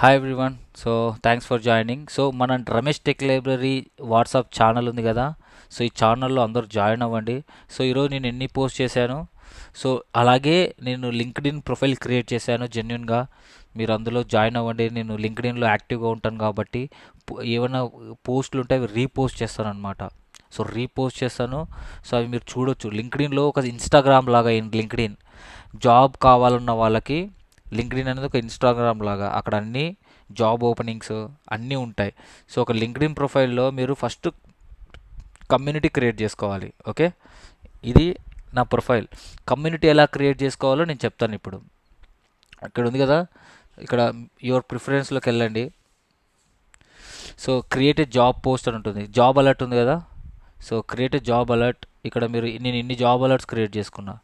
Hi everyone. So thanks for joining. So మన Ramesh tech library WhatsApp channel ఉంది కదా. So ఈ ఛానల్లో అందరూ జాయిన్ అవ్వండి. సో ఈరోజు నేను ఎన్ని పోస్ట్ చేశాను. సో అలాగే నేను లింక్డ్ఇన్ ప్రొఫైల్ క్రియేట్ చేశాను జెన్యున్గా. మీరు అందులో జాయిన్ అవ్వండి. నేను లింక్డ్ఇన్లో యాక్టివ్గా ఉంటాను కాబట్టి ఏమైనా పోస్టులు ఉంటే అవి రీపోస్ట్ చేస్తాను అనమాట. సో రీపోస్ట్ చేస్తాను. సో అవి మీరు చూడొచ్చు. లింక్డ్ఇన్లో ఒక ఇన్స్టాగ్రామ్ లాగా లింక్డ్ఇన్ జాబ్ కావాలన్న వాళ్ళకి లింక్డ్ఇన్ అనేది ఒక ఇన్స్టాగ్రామ్ లాగా. అక్కడ అన్నీ జాబ్ ఓపెనింగ్స్ అన్నీ ఉంటాయి. సో ఒక లింక్డ్ఇన్ ప్రొఫైల్లో మీరు ఫస్ట్ కమ్యూనిటీ క్రియేట్ చేసుకోవాలి. ఓకే, ఇది నా ప్రొఫైల్. కమ్యూనిటీ ఎలా క్రియేట్ చేసుకోవాలో నేను చెప్తాను ఇప్పుడు. ఇక్కడ ఉంది కదా, ఇక్కడ యువర్ ప్రిఫరెన్స్లోకి వెళ్ళండి. So create a job post అని ఉంటుంది. జాబ్ అలర్ట్ ఉంది కదా. So create a job alert. ఇక్కడ మీరు నేను ఇన్ని జాబ్ అలర్ట్స్ క్రియేట్ చేసుకున్నా.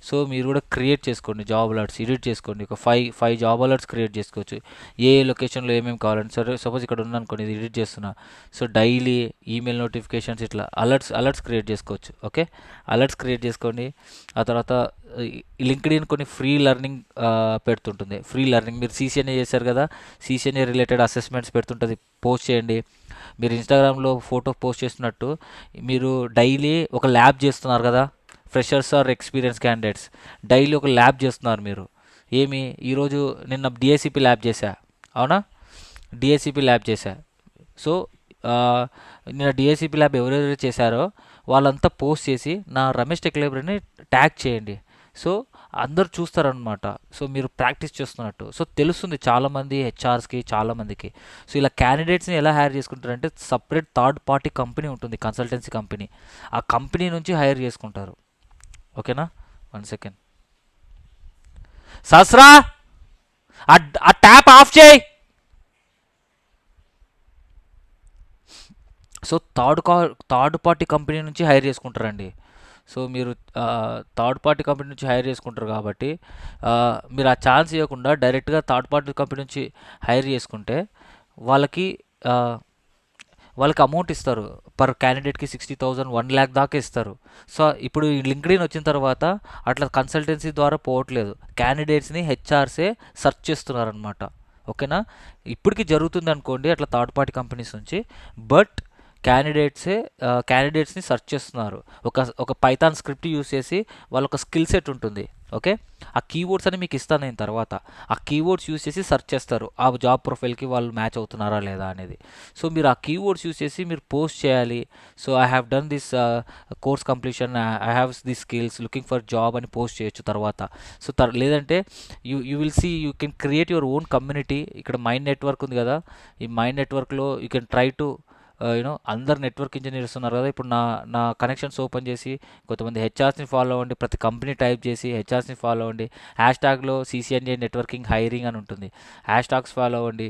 సో మీరు కూడా క్రియేట్ చేసుకోండి జాబ్ అలర్ట్స్, ఎడిట్ చేసుకోండి. ఒక ఫైవ్ జాబ్ అలర్ట్స్ క్రియేట్ చేసుకోవచ్చు. ఏ లొకేషన్లో ఏమేమి కావాలంటే, సరే సపోజ్ ఇక్కడ ఉన్నానుకోండి, ఇది ఎడిట్ చేస్తున్నా. సో డైలీ ఈమెయిల్ నోటిఫికేషన్స్ ఇట్లా అలర్ట్స్ క్రియేట్ చేసుకోవచ్చు. ఓకే, అలర్ట్స్ క్రియేట్ చేసుకోండి. ఆ తర్వాత లింక్డ్ఇన్ కొన్ని ఫ్రీ లెర్నింగ్ పెడుతుంటుంది. ఫ్రీ లెర్నింగ్ మీరు సీసీఎన్ఏ చేశారు కదా, సీసీఎన్ఏ రిలేటెడ్ అసెస్మెంట్స్ పెడుతుంటుంది. పోస్ట్ చేయండి. మీరు ఇన్స్టాగ్రామ్లో ఫోటో పోస్ట్ చేస్తున్నట్టు మీరు డైలీ ఒక ల్యాబ్ చేస్తున్నారు కదా. Freshers or experience candidates daily ఒక ల్యాబ్ చేస్తున్నారు మీరు. ఏమి ఈరోజు నిన్న డిఎస్సిపి ల్యాబ్ చేశా, అవునా? డిఎస్సిపి ల్యాబ్ చేశా. సో నిన్న డిఎస్సిపి ల్యాబ్ ఎవరెవరు చేశారో వాళ్ళంతా పోస్ట్ చేసి నా రమేష్ టెక్ లైబ్రరీని ట్యాగ్ చేయండి. సో అందరు చూస్తారనమాట. సో మీరు ప్రాక్టీస్ చేస్తున్నట్టు. సో తెలుస్తుంది చాలామంది హెచ్ఆర్స్కి, చాలామందికి. సో ఇలా క్యాండిడేట్స్ని ఎలా హైర్ చేసుకుంటారంటే సపరేట్ థర్డ్ పార్టీ కంపెనీ ఉంటుంది, కన్సల్టెన్సీ కంపెనీ. ఆ కంపెనీ నుంచి హైర్ చేసుకుంటారు. ఓకేనా? 1 సెకండ్. సస్రా, ఆ ట్యాప్ ఆఫ్ చేయి. సో థర్డ్ పార్టీ కంపెనీ నుంచి హైర్ చేసుకుంటారండి. సో మీరు థర్డ్ పార్టీ కంపెనీ నుంచి హైర్ చేసుకుంటారు కాబట్టి మీరు ఆ ఛాన్స్ ఇవ్వకుండా డైరెక్ట్గా థర్డ్ పార్టీ కంపెనీ నుంచి హైర్ చేసుకుంటే వాళ్ళకి ఆ, వాళ్ళకి అమౌంట్ ఇస్తారు. పర్ క్యాండిడేట్కి 60,000, 1 lakh దాకా ఇస్తారు. సో ఇప్పుడు ఈ లింక్డ్ఇన్ వచ్చిన తర్వాత అట్లా కన్సల్టెన్సీ ద్వారా పోవట్లేదు. క్యాండిడేట్స్ని హెచ్ఆర్సే సెర్చ్ చేస్తున్నారనమాట. ఓకేనా? ఇప్పటికీ జరుగుతుంది అనుకోండి అట్లా థర్డ్ పార్టీ కంపెనీస్ నుంచి. బట్ క్యాండిడేట్స్ని సెర్చ్ చేస్తున్నారు. ఒక పైథాన్ స్క్రిప్ట్ యూస్ చేసి వాళ్ళ ఒక స్కిల్ సెట్ ఉంటుంది. ఓకే, ఆ కీవర్డ్స్ అని మీకు ఇస్తాను నేను తర్వాత. ఆ కీవర్డ్స్ యూస్ చేసి సెర్చ్ చేస్తారు ఆ జాబ్ ప్రొఫైల్కి వాళ్ళు మ్యాచ్ అవుతున్నారా లేదా అనేది. సో మీరు ఆ కీవర్డ్స్ యూస్ చేసి మీరు పోస్ట్ చేయాలి. So I have done this course completion, I have this skills, looking for job అని పోస్ట్ చేయొచ్చు తర్వాత. సో లేదంటే you will see you can create your own community. ఇక్కడ మైండ్ నెట్వర్క్ ఉంది కదా, ఈ మైండ్ నెట్వర్క్లో యూ కెన్ ట్రై టు అందరు నెట్వర్క్ ఇంజనీర్స్ ఉన్నారు కదా. ఇప్పుడు నా కనెక్షన్స్ ఓపెన్ చేసి కొంతమంది హెచ్ఆర్స్ని ఫాలో అవ్వండి. ప్రతి కంపెనీ టైప్ చేసి హెచ్ఆర్స్ని ఫాలో అవ్వండి. హ్యాష్ ట్యాగ్లో సిసిఎన్ఏ నెట్వర్కింగ్ హైరింగ్ అని ఉంటుంది. హ్యాష్ ట్యాగ్స్ ఫాలో అవ్వండి.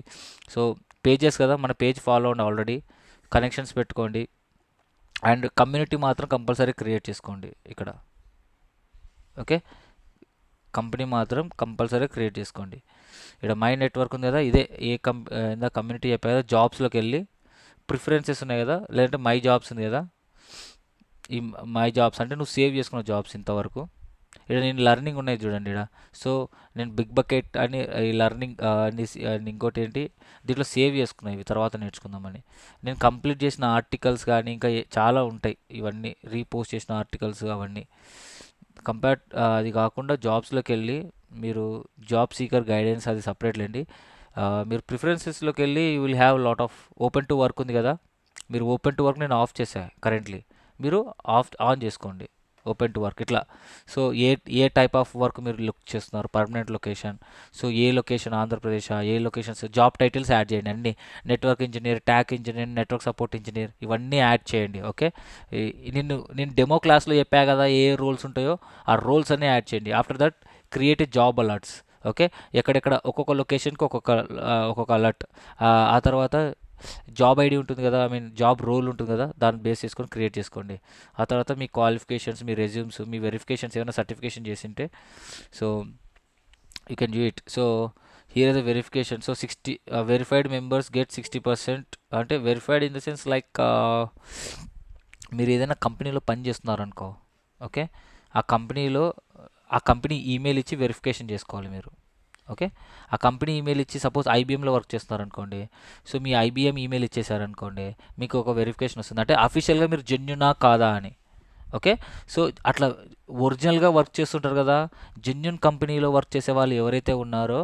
సో పేజెస్ కదా, మన పేజ్ ఫాలో అవ్వండి. ఆల్రెడీ కనెక్షన్స్ పెట్టుకోండి. అండ్ కమ్యూనిటీ మాత్రం కంపల్సరీ క్రియేట్ చేసుకోండి ఇక్కడ. ఓకే, కంపెనీ మాత్రం కంపల్సరీ క్రియేట్ చేసుకోండి. ఇక్కడ మై నెట్వర్క్ ఉంది కదా, ఇదే ఇందా కమ్యూనిటీ చెప్పా కదా. జాబ్స్లోకి వెళ్ళి ప్రిఫరెన్సెస్ ఉన్నాయి కదా, లేదంటే మై జాబ్స్ ఉంది కదా. ఈ మై జాబ్స్ అంటే నువ్వు సేవ్ చేసుకున్న జాబ్స్ ఇంతవరకు. ఇక్కడ నేను లర్నింగ్ ఉన్నాయి చూడండి ఇక్కడ. సో నేను బిగ్ బకెట్ అని ఈ లర్నింగ్ ఇంకోటి ఏంటి దీంట్లో సేవ్ చేసుకున్నాయి, ఇవి తర్వాత నేర్చుకుందామని. నేను కంప్లీట్ చేసిన ఆర్టికల్స్ కానీ ఇంకా చాలా ఉంటాయి. ఇవన్నీ రీపోస్ట్ చేసిన ఆర్టికల్స్ అవన్నీ అది కాకుండా జాబ్స్లోకి వెళ్ళి మీరు జాబ్ సీకర్ గైడెన్స్ అది సపరేట్ లేండి. మీరు ప్రిఫరెన్సెస్లోకి వెళ్ళి you will have lot of open to work ఉంది కదా. మీరు ఓపెన్ టు వర్క్ నేను ఆఫ్ చేశాను కరెంట్లీ. మీరు ఆన్ చేసుకోండి ఓపెన్ టు వర్క్ ఇట్లా. So A type of work మీరు లుక్ చేస్తున్నారు, పర్మనెంట్ లొకేషన్. సో ఏ లొకేషన్ ఆంధ్రప్రదేశ్, ఏ లొకేషన్స్, జాబ్ టైటిల్స్ యాడ్ చేయండి అన్నీ. నెట్వర్క్ ఇంజనీర్, ట్యాక్ ఇంజనీర్, నెట్వర్క్ సపోర్ట్ ఇంజనీర్ ఇవన్నీ యాడ్ చేయండి. ఓకే, నేను డెమో క్లాస్లో చెప్పా కదా ఏ రోల్స్ ఉంటాయో ఆ రోల్స్ అన్నీ యాడ్ చేయండి. After that create a job alerts. Okay, ఎక్కడెక్కడ ఒక్కొక్క లొకేషన్కి ఒక్కొక్క అలర్ట్. ఆ తర్వాత జాబ్ ఐడి ఉంటుంది కదా, ఐ మీన్ జాబ్ రోల్ ఉంటుంది కదా, దాన్ని బేస్ చేసుకొని క్రియేట్ చేసుకోండి. ఆ తర్వాత మీ క్వాలిఫికేషన్స్, మీ రెజ్యూమ్స్, మీ వెరిఫికేషన్స్ ఏమైనా సర్టిఫికేషన్ చేసింటే so you can do it. So here is the verification. So 60 verified members get 60%. అంటే verified in the sense like మీరు ఏదైనా కంపెనీలో పని చేస్తున్నారు అనుకో. ఓకే, ఆ కంపెనీ ఈమెయిల్ ఇచ్చి వెరిఫికేషన్ చేసుకోవాలి మీరు. ఓకే. ఆ కంపెనీ ఈమెయిల్ ఇచ్చి సపోజ్ ఐబీఎంలో వర్క్ చేస్తున్నారనుకోండి. సో మీ ఐబీఎం ఈమెయిల్ ఇచ్చేసారనుకోండి, మీకు ఒక వెరిఫికేషన్ వస్తుంది. అంటే అఫీషియల్గా మీరు జెన్యునా కాదా అని. ఓకే. సో అట్లా ఒరిజినల్గా వర్క్ చేస్తుంటారు కదా, జెన్యున్ కంపెనీలో వర్క్ చేసే వాళ్ళు ఎవరైతే ఉన్నారో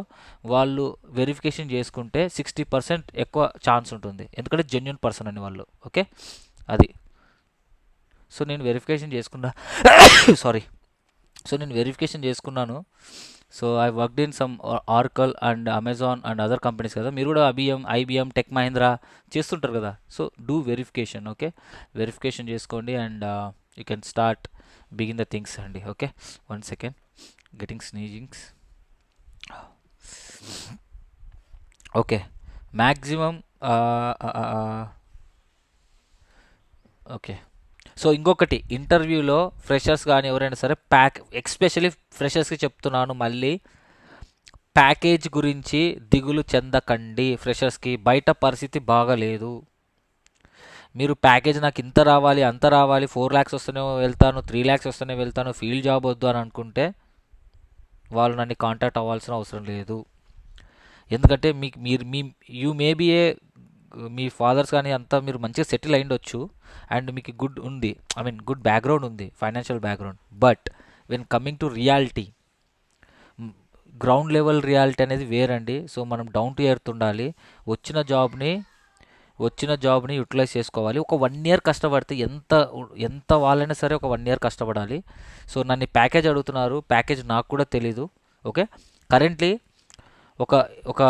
వాళ్ళు వెరిఫికేషన్ చేసుకుంటే 60% ఎక్కువ ఛాన్స్ ఉంటుంది, ఎందుకంటే జెన్యున్ పర్సన్ అని వాళ్ళు. ఓకే, అది. సో నేను వెరిఫికేషన్ చేసుకున్నా. సారీ. సో నేను వెరిఫికేషన్ చేసుకున్నాను. So I worked in some Oracle and Amazon and other companies కదా. మీరు కూడా ఐబిఎం టెక్ మహీంద్రా చేస్తుంటారు కదా. So do verification. Okay, verification చేసుకోండి and you can start begin the things అండి. Okay, 1 second, getting sneezings. Okay, maximum. Okay. So ఇంకొకటి, ఇంటర్వ్యూలో freshers కానీ ఎవరైనా సరే ఎక్స్పెషలీ ఫ్రెషర్స్కి చెప్తున్నాను మళ్ళీ, ప్యాకేజ్ గురించి దిగులు చెందకండి. ఫ్రెషర్స్కి బయట పరిస్థితి బాగలేదు. మీరు ప్యాకేజ్ నాకు ఇంత రావాలి అంత రావాలి, 4 lakhs వస్తేనే వెళ్తాను, 3 lakhs వస్తేనే వెళ్తాను, ఫీల్డ్ జాబ్ వద్దు అని అనుకుంటే వాళ్ళు నన్ను కాంటాక్ట్ అవ్వాల్సిన అవసరం లేదు. ఎందుకంటే మీకు మీరు మీ యూ మేబీ ఏ మీ ఫాదర్స్ కానీ అంతా మీరు మంచిగా సెటిల్ అయ్యిండొచ్చు అండ్ మీకు గుడ్ ఉంది, ఐ మీన్ గుడ్ బ్యాక్గ్రౌండ్ ఉంది, financial background. But when coming to reality, ground level reality అనేది వేరండి. సో మనం డౌన్ టు ఎర్త్ ఉండాలి. వచ్చిన జాబ్ని యూటిలైజ్ చేసుకోవాలి. ఒక 1 year కష్టపడితే ఎంత వాళ్ళైనా సరే ఒక 1 year కష్టపడాలి. సో నన్ను ప్యాకేజ్ అడుగుతున్నారు, ప్యాకేజ్ నాకు కూడా తెలీదు. ఓకే, కరెంట్లీ ఒక ఒక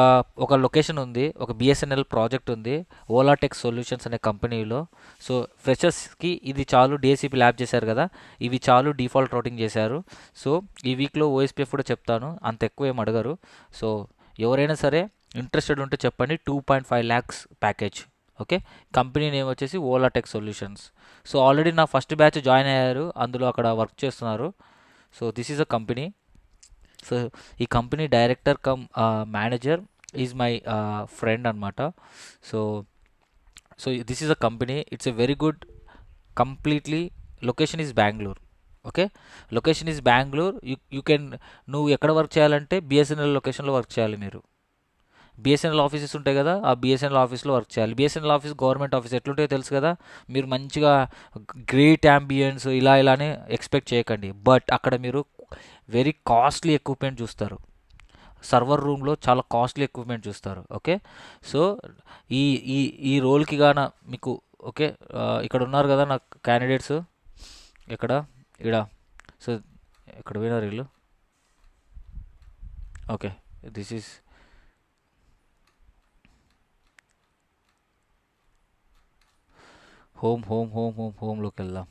ఒక లొకేషన్ ఉంది, ఒక బిఎస్ఎన్ఎల్ ప్రాజెక్ట్ ఉంది, ఓలాటెక్ సొల్యూషన్స్ అనే కంపెనీలో. సో ఫ్రెషర్స్కి ఇది చాలు, డిఎస్సిపి ల్యాబ్ చేశారు కదా, ఇవి చాలు, డిఫాల్ట్ రౌటింగ్ చేశారు. సో ఈ వీక్లో ఓఎస్పిఎఫ్ కూడా చెప్తాను, అంత ఎక్కువ ఏం అడగరు. సో ఎవరైనా సరే ఇంట్రెస్టెడ్ ఉంటే చెప్పండి. 2.5 lakhs package. Okay, company name వచ్చేసి ఓలాటెక్ సొల్యూషన్స్. సో ఆల్రెడీ నా ఫస్ట్ బ్యాచ్ జాయిన్ అయ్యారు, అందులో అక్కడ వర్క్ చేస్తున్నారు. So this is a company. So ఈ company director cum manager is my friend అనమాట. So so this is a company, it's a very good, completely location is Bengaluru. Okay, location is Bengaluru. You can, నువ్వు ఎక్కడ work చేయాలంటే BSNL లొకేషన్లో work చేయాలి. మీరు BSNL offices ఉంటాయి కదా, ఆ బిఎస్ఎన్ఎల్ ఆఫీస్లో వర్క్ చేయాలి. బిఎస్ఎన్ఎల్ ఆఫీస్ గవర్నమెంట్ ఆఫీస్ ఎట్లుంటాయో తెలుసు కదా. మీరు మంచిగా గ్రేట్ అంబియన్స్ ఇలానే ఎక్స్పెక్ట్ చేయకండి. బట్ అక్కడ మీరు వెరీ కాస్ట్లీ ఎక్విప్మెంట్ చూస్తారు. సర్వర్ రూమ్లో చాలా కాస్ట్లీ ఎక్విప్మెంట్ చూస్తారు. ఓకే, సో ఈ ఈ ఈ రోల్కి గాన మీకు, ఓకే, ఇక్కడ ఉన్నారు కదా నా క్యాండిడేట్స్, ఇక్కడ ఇక్కడ. సో ఇక్కడ పోయినారు వీళ్ళు. ఓకే, దిస్ ఈజ్ హోమ్లోకి వెళ్దాం.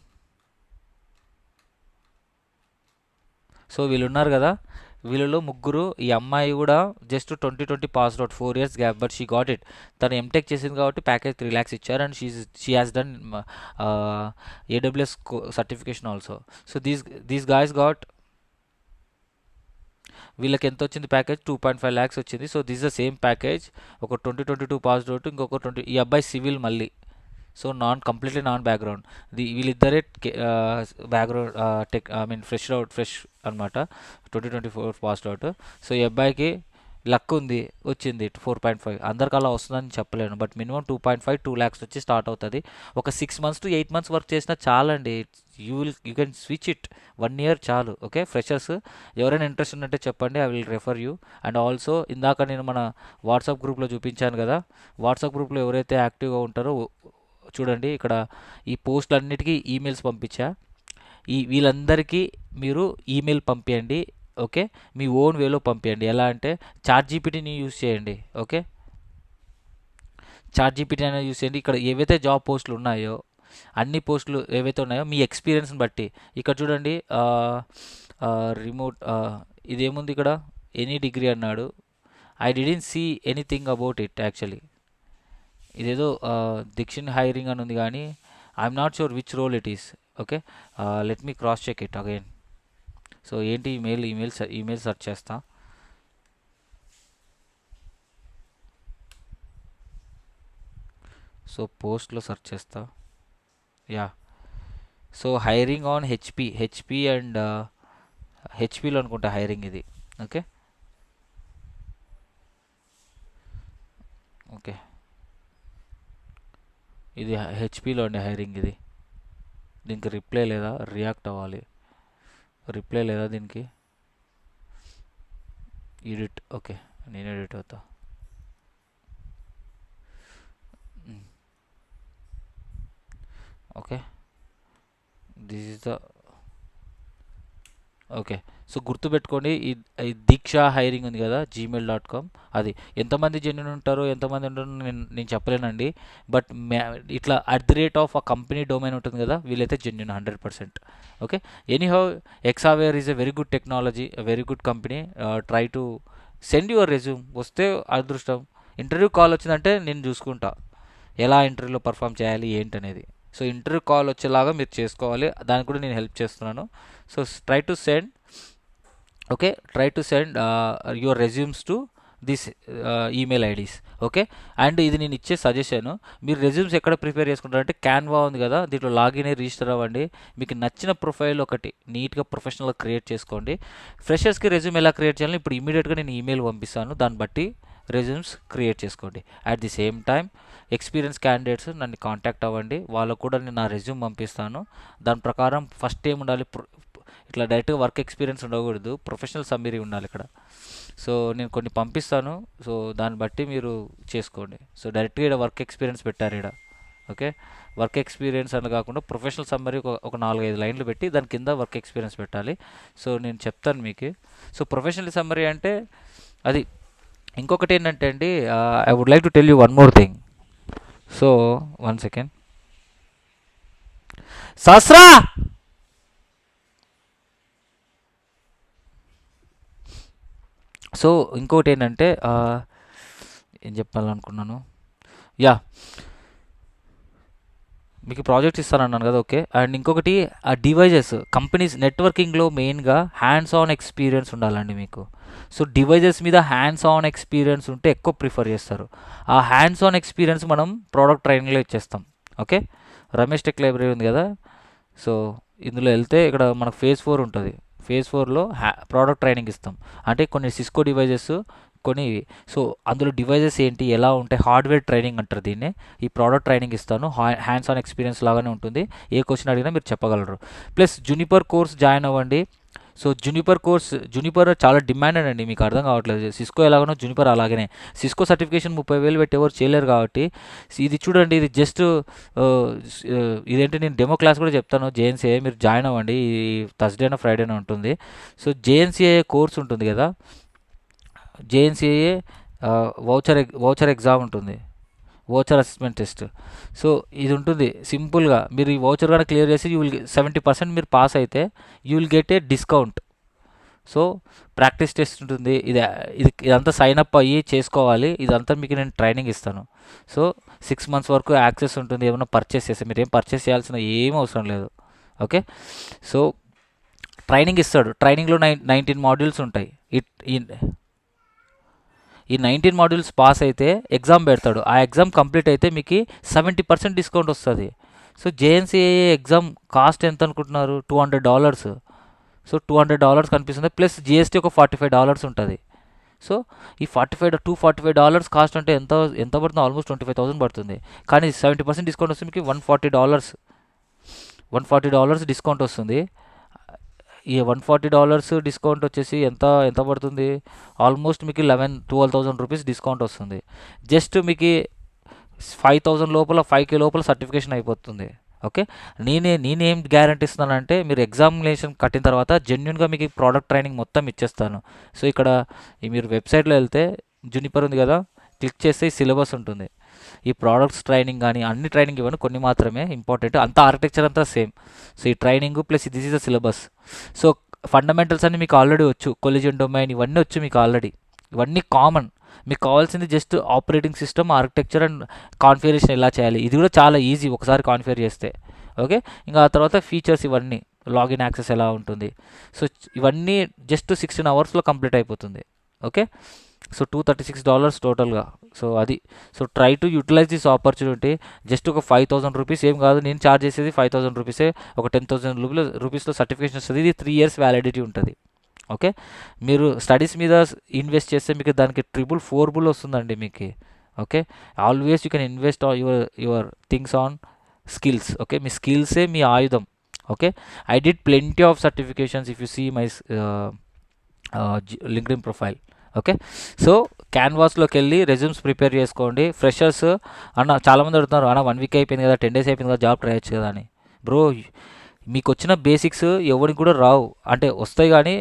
సో వీళ్ళు ఉన్నారు కదా, వీళ్ళలో ముగ్గురు, ఈ అమ్మాయి కూడా just 2020 passed out, 4 years gap, but she got it. తను ఎంటెక్ చేసింది కాబట్టి ప్యాకేజ్ 3 lakhs ఇచ్చారు. And she has done AWS certification also. So these guys got, వీళ్ళకి ఎంత వచ్చింది ప్యాకేజ్? 2.5 lakhs వచ్చింది. So this the same package. ఒక 2022 పాస్డ్ అవుట్, ఇంకొక ఈ అబ్బాయి సివిల్ మళ్ళీ. So completely non background. వీళ్ళిద్దరే background tech, I mean fresh అనమాట, 2024 పాస్డ్ అవుట్. సో ఈ అబ్బాయికి లక్ ఉంది, వచ్చింది 4.5. అందరికి అలా వస్తుందని చెప్పలేను, బట్ మినిమం 2.5 lakhs వచ్చి స్టార్ట్ అవుతుంది. ఒక 6 months to 8 months వర్క్ చేసినా చాలండి. You can switch it, 1 year చాలు. ఓకే, ఫ్రెషర్స్ ఎవరైనా ఇంట్రెస్ట్ ఉన్నట్టే చెప్పండి, I will refer you. And also ఇందాక నేను మన వాట్సాప్ గ్రూప్లో చూపించాను కదా, వాట్సాప్ గ్రూప్లో ఎవరైతే యాక్టివ్గా ఉంటారో చూడండి, ఇక్కడ ఈ పోస్టులన్నిటికీ ఈమెయిల్స్ పంపించా. వీళ్ళందరికీ మీరు ఈమెయిల్ పంపించండి. ఓకే, మీ ఓన్ వేలో పంపించండి. ఎలా అంటే చాట్‌జీపీటీని యూజ్ చేయండి. ఓకే, చాట్‌జీపీటీ అనేది యూజ్ చేయండి. ఇక్కడ ఏవైతే జాబ్ పోస్టులు ఉన్నాయో, అన్ని పోస్టులు ఏవైతే ఉన్నాయో మీ ఎక్స్పీరియన్స్ని బట్టి, ఇక్కడ చూడండి, రిమోట్, ఇదేముంది ఇక్కడ, ఎనీ డిగ్రీ అన్నాడు. I didn't see anything about it actually. ఇదేదో దిక్షన్ హైరింగ్ అని ఉంది, కానీ I'm not sure which role it is. Okay, let me cross check it again. So ఏంటి, ఈమెయిల్ సెర్చ్ చేస్తా. సో పోస్ట్లో సెర్చ్ చేస్తా. Yeah, so hiring on HP and హెచ్పిలో అనుకుంటా హైరింగ్ ఇది. Okay, okay. ఇది హెచ్పిలో అండి హైరింగ్ ఇది. దీనికి రిప్లై లేదా, రియాక్ట్ అవ్వాలి. రిప్లై లేదా దీనికి. ఎడిట్, ఓకే నేను ఎడిట్ అవుతా. Okay, this is the okay. So గుర్తుపెట్టుకోండి, ఈ దీక్ష హైరింగ్ ఉంది కదా gmail.com, అది ఎంతమంది జెన్యున్ ఉంటారో ఎంతమంది ఉంటారో నేను చెప్పలేనండి. బట్ ఇట్లా @ ఆ కంపెనీ డొమైన్ ఉంటుంది కదా, వీళ్ళైతే genuine 100%. Okay. Anyhow, ఎక్సావేర్ is a very good technology, very good company. Try to send your resume. వస్తే అదృష్టం. ఇంటర్వ్యూ కాల్ వచ్చిందంటే నేను చూసుకుంటా ఎలా ఇంటర్వ్యూలో పర్ఫామ్ చేయాలి ఏంటనేది. సో ఇంటర్వ్యూ కాల్ వచ్చేలాగా మీరు చేసుకోవాలి, దానికి కూడా నేను హెల్ప్ చేస్తున్నాను. So try to send, okay, try to send your resumes to this email IDs. Okay. And ఇది నేను ఇచ్చే సజెషన్, మీరు రెజ్యూమ్స్ ఎక్కడ ప్రిపేర్ చేసుకుంటారంటే క్యాన్వా ఉంది కదా, దీంట్లో లాగిన్ అయ్యి రిజిస్టర్ అవ్వండి. మీకు నచ్చిన ప్రొఫైల్ ఒకటి నీట్గా ప్రొఫెషనల్గా క్రియేట్ చేసుకోండి. ఫ్రెషర్స్కి రెజ్యూమ్ ఎలా క్రియేట్ చేయాలని ఇప్పుడు ఇమీడియట్గా నేను ఈమెయిల్ పంపిస్తాను, దాన్ని బట్టి రెజ్యూమ్స్ క్రియేట్ చేసుకోండి. At the same time experience candidates నన్ను కాంటాక్ట్ అవ్వండి, వాళ్ళకు కూడా నేను నా రెజ్యూమ్ పంపిస్తాను. దాని ప్రకారం ఫస్ట్ ఏం ఉండాలి, ఇట్లా డైరెక్ట్గా వర్క్ ఎక్స్పీరియన్స్ ఉండకూడదు, ప్రొఫెషనల్ సమ్మరీ ఉండాలి ఇక్కడ. సో నేను కొన్ని పంపిస్తాను, సో దాన్ని బట్టి మీరు చేసుకోండి. సో డైరెక్ట్గా ఇక్కడ వర్క్ ఎక్స్పీరియన్స్ పెట్టారు ఇక్కడ. ఓకే, వర్క్ ఎక్స్పీరియన్స్ అని కాకుండా ప్రొఫెషనల్ సమ్మరీ ఒక 4-5 లైన్లు పెట్టి దాని కింద వర్క్ ఎక్స్పీరియన్స్ పెట్టాలి. సో నేను చెప్తాను మీకు. సో ప్రొఫెషనల్ సమ్మరీ అంటే అది. ఇంకొకటి ఏంటంటే అండి, I would like to tell you one more thing. So 1 second. Sahasra, so ఇంకోటి ఏంటంటే ఏం చెప్పాలనుకున్నాను, యా, మీకు ప్రాజెక్ట్ ఇస్తానన్నాను కదా. ఓకే. అండ్ ఇంకొకటి, ఆ డివైజెస్ కంపెనీస్ నెట్వర్కింగ్లో మెయిన్గా హ్యాండ్స్ ఆన్ ఎక్స్పీరియన్స్ ఉండాలండి మీకు. సో డివైజెస్ మీద హ్యాండ్స్ ఆన్ ఎక్స్పీరియన్స్ ఉంటే ఎక్కువ ప్రిఫర్ చేస్తారు. ఆ హ్యాండ్స్ ఆన్ ఎక్స్పీరియన్స్ మనం ప్రోడక్ట్ ట్రైనింగ్లో ఇచ్చేస్తాం. ఓకే. రమేష్ టెక్ లైబ్రరీ ఉంది కదా, సో ఇందులో వెళ్తే ఇక్కడ మనకు ఫేజ్ 4 ఉంటుంది. ఫేజ్ 4లో ప్రోడక్ట్ ట్రైనింగ్ ఇస్తాం. అంటే కొన్ని సిస్కో డివైజెస్, కొన్ని. సో అందులో డివైజెస్ ఏంటి, ఎలా ఉంటాయి, హార్డ్వేర్ ట్రైనింగ్ అంటారు దీన్ని. ఈ ప్రోడక్ట్ ట్రైనింగ్ ఇస్తాను, హ్యాండ్స్ ఆన్ ఎక్స్పీరియన్స్ లాగానే ఉంటుంది. ఏ క్వశ్చన్ అడిగినా మీరు చెప్పగలరు. ప్లస్ జునిపర్ కోర్స్ జాయిన్ అవ్వండి. సో జునిపర్ చాలా డిమాండెడ్ అండి, మీకు అర్థం కావట్లేదు. సిస్కో ఎలాగనో జునిపర్ అలాగనే. సిస్కో సర్టిఫికేషన్ 30,000 పెట్టి ఎవరు చేయలేరు కాబట్టి, ఇది చూడండి, ఇది జస్ట్ ఇదేంటి, నేను డెమో క్లాస్ కూడా చెప్తాను. జేఎన్సీఏ మీరు జాయిన్ అవ్వండి, ఈ థర్స్డేనా ఫ్రైడేనా ఉంటుంది. సో జేఎన్సీఏ కోర్స్ ఉంటుంది కదా, జేఎన్సీఏ వౌచర్ ఎగ్జామ్ ఉంటుంది, వోచర్ అసెస్మెంట్ టెస్ట్. సో ఇది ఉంటుంది సింపుల్గా. మీరు ఈ వోచర్ కానీ క్లియర్ చేసి 70% మీరు పాస్ అయితే you will get a discount. So practice test ఉంటుంది, ఇదంతా సైన్ అప్ అయ్యి చేసుకోవాలి. ఇదంతా మీకు నేను ట్రైనింగ్ ఇస్తాను. సో 6 months వరకు యాక్సెస్ ఉంటుంది. ఏమైనా పర్చేస్ చేస్తే మీరు ఏం పర్చేస్ చేయాల్సిన ఏం అవసరం లేదు. ఓకే. సో ట్రైనింగ్ ఇస్తాడు. ట్రైనింగ్లో 19 మాడ్యూల్స్ ఉంటాయి. ఈ 19 మాడ్యూల్స్ పాస్ అయితే ఎగ్జామ్ పెడతాడు. ఆ ఎగ్జామ్ కంప్లీట్ అయితే మీకు 70% డిస్కౌంట్ వస్తుంది. సో జేఎన్సీఏ ఎగ్జామ్ కాస్ట్ ఎంత అనుకుంటున్నారు, $200. సో $200 కనిపిస్తుంది. ప్లస్ జిఎస్టీ ఒక $45 ఉంటుంది. సో ఈ $245 కాస్ట్ అంటే ఎంత పడుతుంది, ఆల్మోస్ట్ 25,000 పడుతుంది. కానీ 70% డిస్కౌంట్ వస్తుంది మీకు $140 డిస్కౌంట్ వస్తుంది. ఈ $140 డిస్కౌంట్ వచ్చేసి ఎంత పడుతుంది, ఆల్మోస్ట్ మీకు 12,000 రూపీస్ డిస్కౌంట్ వస్తుంది. జస్ట్ మీకు 5,000 లోపల 5K లోపల సర్టిఫికేషన్ అయిపోతుంది. ఓకే. నేనేం గ్యారంటీ ఇస్తున్నానంటే, మీరు ఎగ్జామినేషన్ కట్టిన తర్వాత జెన్యున్గా మీకు ప్రోడక్ట్ ట్రైనింగ్ మొత్తం ఇచ్చేస్తాను. సో ఇక్కడ మీరు వెబ్సైట్లో వెళ్తే జునిపర్ ఉంది కదా, క్లిక్ చేస్తే ఈ సిలబస్ ఉంటుంది. ఈ ప్రోడక్ట్స్ ట్రైనింగ్ కానీ అన్ని ట్రైనింగ్ ఇవ్వను, కొన్ని మాత్రమే ఇంపార్టెంట్. అంతా ఆర్కిటెక్చర్ అంతా సేమ్. సో ఈ training plus this is the syllabus. So fundamentals అన్ని మీకు ఆల్రెడీ వచ్చు, కొలిజన్ డొమైన్ ఇవన్నీ వచ్చు మీకు ఆల్రెడీ, ఇవన్నీ కామన్. మీకు కావాల్సింది just operating system, architecture and configuration ఎలా చేయాలి, ఇది కూడా చాలా ఈజీ ఒకసారి కాన్ఫిగర్ చేస్తే. ఓకే. ఇంకా ఆ తర్వాత ఫీచర్స్ ఇవన్నీ, లాగిన్ యాక్సెస్ ఎలా ఉంటుంది. సో ఇవన్నీ జస్ట్ 16 hours కంప్లీట్ అయిపోతుంది. ఓకే. సో $236 టోటల్గా. సో అది. So try to utilize this opportunity. Just ఒక 5,000 రూపీస్ ఏం కాదు, నేను ఛార్జ్ చేసేది 5,000 రూపీసే. ఒక 10,000 రూపీస్లో సర్టిఫికేషన్ వస్తుంది. ఇది 3 years వ్యాలిడిటీ ఉంటుంది. ఓకే. మీరు స్టడీస్ మీద ఇన్వెస్ట్ చేస్తే మీకు దానికి 4 వస్తుందండి మీకు. Okay. Always you can invest your things on skills. Okay, మీ స్కిల్సే మీ ఆయుధం. Okay, I did plenty of certifications if you see my LinkedIn profile. Okay, so క్యాన్వాస్లోకి వెళ్ళి రెజ్యూమ్స్ ప్రిపేర్ చేసుకోండి. ఫ్రెషర్స్ అన్న చాలామంది అడుగుతున్నారు, అన్న 1 వీక్ అయిపోయింది కదా, 10 days అయిపోయింది కదా, జాబ్ ట్రై చేయొచ్చు కదా అని. బ్రో, మీకు వచ్చిన బేసిక్స్ ఎవరికి కూడా రావు, అంటే వస్తాయి కానీ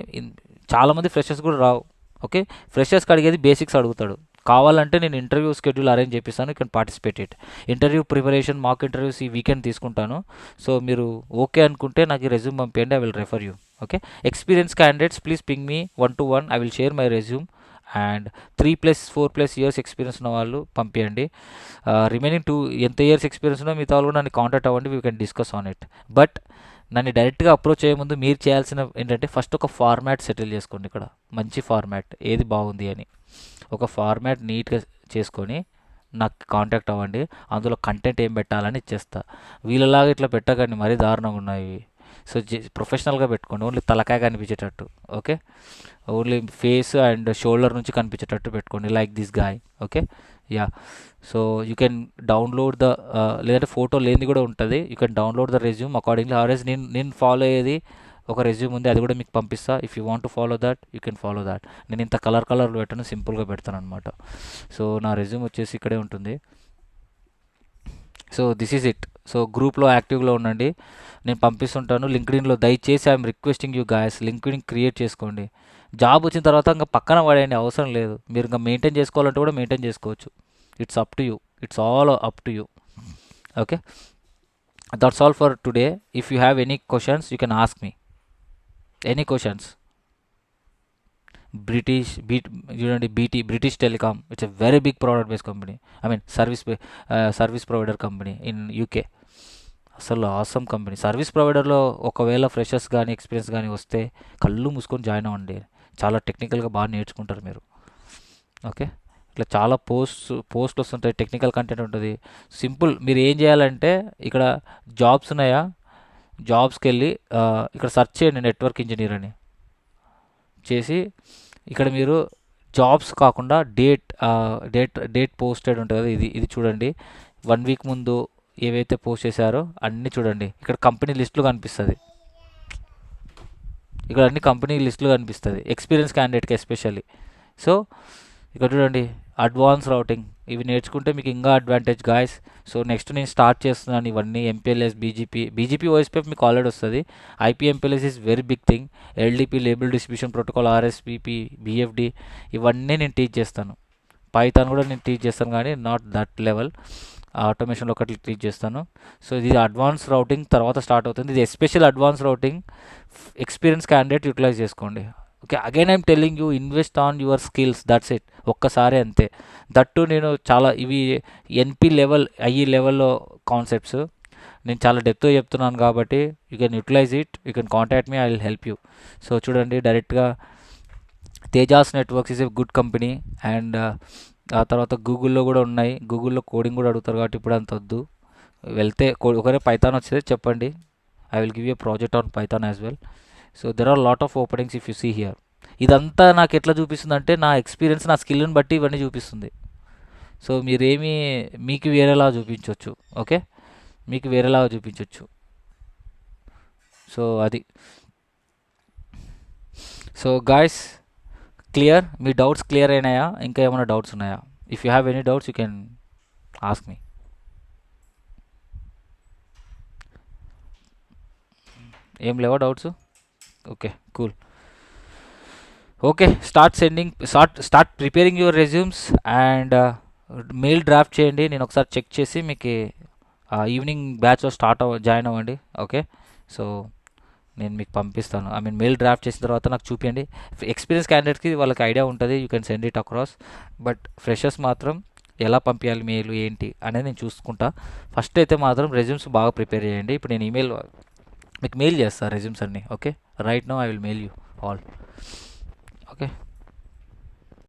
చాలామంది ఫ్రెషర్స్ కూడా రావు. ఓకే, ఫ్రెషర్స్కి అడిగేది బేసిక్స్ అడుగుతాడు. కావాలంటే నేను ఇంటర్వ్యూ షెడ్యూల్ అరేంజ్ చేపిస్తాను, you can participate it. Interview preparation, mock interviews ఈ వీకెండ్ తీసుకుంటాను. సో మీరు ఓకే అనుకుంటే నాకు ఈ రెజ్యూమ్ పంపించండి, I will refer you. Okay, experience candidates please ping me 1-to-1, I will share my resume. And 3+4+ years experience ఉన్న వాళ్ళు పంపించండి. రిమైనింగ్ 2 ఎంత ఇయర్స్ ఎక్స్పీరియన్స్ ఉన్నా మిగతా వాళ్ళు కూడా నన్ను కాంటాక్ట్ అవ్వండి, we can discuss on it. But నన్ను డైరెక్ట్గా అప్రోచ్ అయ్యే ముందు మీరు చేయాల్సిన ఏంటంటే ఫస్ట్ ఒక ఫార్మాట్ సెటిల్ చేసుకోండి. ఇక్కడ మంచి ఫార్మాట్ ఏది బాగుంది అని ఒక ఫార్మాట్ నీట్గా చేసుకొని నాకు కాంటాక్ట్ అవ్వండి. అందులో కంటెంట్ ఏం పెట్టాలని ఇచ్చేస్తా. వీళ్ళలాగా ఇట్లా పెట్టకండి, మరీ దారుణంగా ఉన్నాయి. సో ప్రొఫెషనల్గా పెట్టుకోండి, ఓన్లీ తలకాయ కనిపించేటట్టు. Okay, only face and shoulder నుంచి కనిపించేటట్టు పెట్టుకోండి, like this guy. Okay, yeah. So you can download the లేదంటే ఫోటో లేనిది కూడా ఉంటుంది, you can download the resume accordingly. ఆర్ఎస్ నేను ఫాలో అయ్యేది ఒక రెజ్యూమ్ ఉంది, అది కూడా మీకు పంపిస్తా. If you want to follow that you can follow that. నేను ఇంత కలర్లు పెట్టాను, సింపుల్గా పెడతాను అనమాట. సో నా రెజ్యూమ్ వచ్చేసి ఇక్కడే ఉంటుంది. So this is it. So గ్రూప్లో యాక్టివ్లో ఉండండి, నేను పంపిస్తుంటాను. లింక్డ్ఇన్లో దయచేసి I'm requesting you guys, LinkedIn create చేసుకోండి. జాబ్ వచ్చిన తర్వాత ఇంకా పక్కన పడేయండి, అవసరం లేదు. మీరు ఇంకా మెయింటైన్ చేసుకోవాలంటే కూడా మెయింటైన్ చేసుకోవచ్చు. It's up to you, it's all up to you. Okay, that's all for today. If you have any questions you can ask me any questions. చూడండి, British Telecom, it's a very big product based company. I mean service provider company in UK. అసలు awesome company. Service ప్రొవైడర్లో ఒకవేళ freshers కానీ experience కానీ వస్తే కళ్ళు మూసుకొని join అవ్వండి, చాలా టెక్నికల్గా బాగా నేర్చుకుంటారు మీరు. ఓకే, ఇట్లా చాలా పోస్ట్ వస్తుంటాయి, టెక్నికల్ కంటెంట్ ఉంటుంది. సింపుల్, మీరు ఏం చేయాలంటే ఇక్కడ జాబ్స్ ఉన్నాయా, జాబ్స్కి వెళ్ళి ఇక్కడ సెర్చ్ చేయండి నెట్వర్క్ ఇంజనీర్ అని చేసి, ఇక్కడ మీరు జాబ్స్ కాకుండా డేట్ పోస్టెడ్ ఉంటుంది కదా, ఇది చూడండి. 1 week ముందు ఏవైతే పోస్ట్ చేశారో అన్నీ చూడండి. ఇక్కడ కంపెనీ లిస్టులు కనిపిస్తుంది, ఇక్కడ అన్ని కంపెనీ లిస్టులు కనిపిస్తుంది, ఎక్స్పీరియన్స్ క్యాండిడేట్కి ఎస్పెషల్లీ. సో ఇక్కడ చూడండి, అడ్వాన్స్ రౌటింగ్, ఇవి నేర్చుకుంటే మీకు ఇంకా అడ్వాంటేజ్ గాయస్. సో నెక్స్ట్ నేను స్టార్ట్ చేస్తున్నాను ఇవన్నీ. MPLS, బీజీపీ OSPF మీకు ఆల్రెడీ వస్తుంది. IP/MPLS is very big thing. LDP, label distribution protocol, RSVP, BFD, ఇవన్నీ నేను టీచ్ చేస్తాను. పైథాన్ కూడా నేను టీచ్ చేస్తాను, కానీ నాట్ దట్ లెవెల్. ఆటోమేషన్లో ఒకటి టీచ్ చేస్తాను. సో ఇది అడ్వాన్స్ రౌటింగ్ తర్వాత స్టార్ట్ అవుతుంది. ఇది special advance routing, experience candidate utilize చేసుకోండి. Okay, again I'm telling you, invest on your skills, that's it. ఒక్కసారి అంతే. దట్టు నేను చాలా ఇవి NP లెవెల్, IE లెవెల్లో కాన్సెప్ట్స్ నేను చాలా డెప్త్గా చెప్తున్నాను కాబట్టి you can utilize it, you can contact me, I will help you. So చూడండి, డైరెక్ట్గా Tejas networks is a good company. And ఆ తర్వాత గూగుల్లో కూడా ఉన్నాయి. గూగుల్లో కోడింగ్ కూడా అడుగుతారు కాబట్టి ఇప్పుడు అంత వద్దు. వెళ్తే ఒకరే పైథాన్ వచ్చేది చెప్పండి, I will give you project on Python as well. So there are lot of openings if you see here. ఇదంతా నాకు ఎట్లా చూపిస్తుంది అంటే నా ఎక్స్పీరియన్స్, నా స్కిల్ని బట్టి ఇవన్నీ చూపిస్తుంది. సో మీకు వేరేలా చూపించవచ్చు. ఓకే, మీకు వేరేలాగా చూపించవచ్చు. సో అది. So guys, clear? మీ డౌట్స్ క్లియర్ అయినాయా? ఇంకా ఏమైనా డౌట్స్ ఉన్నాయా? If you have any doubts you can ask me. ఏం లేవా doubts? Okay, cool. Okay, start preparing your resumes and mail draft చేయండి. నేను ఒకసారి చెక్ చేసి మీకు ఈవినింగ్ బ్యాచ్లో జాయిన్ అవ్వండి. ఓకే, సో నేను మీకు పంపిస్తాను. ఐ మీన్ మెయిల్ డ్రాఫ్ట్ చేసిన తర్వాత నాకు చూపించండి. ఎక్స్పీరియన్స్ క్యాండిడేట్కి వాళ్ళకి ఐడియా ఉంటుంది, you can send it across. But freshers మాత్రం ఎలా పంపించాలి మెయిల్ ఏంటి అనేది నేను చూసుకుంటా. ఫస్ట్ అయితే మాత్రం రెజ్యూమ్స్ బాగా ప్రిపేర్ చేయండి. ఇప్పుడు నేను మీకు మెయిల్ చేస్తాను రెజ్యూమ్స్ అన్నీ. Okay, right now I will mail you all. Okay.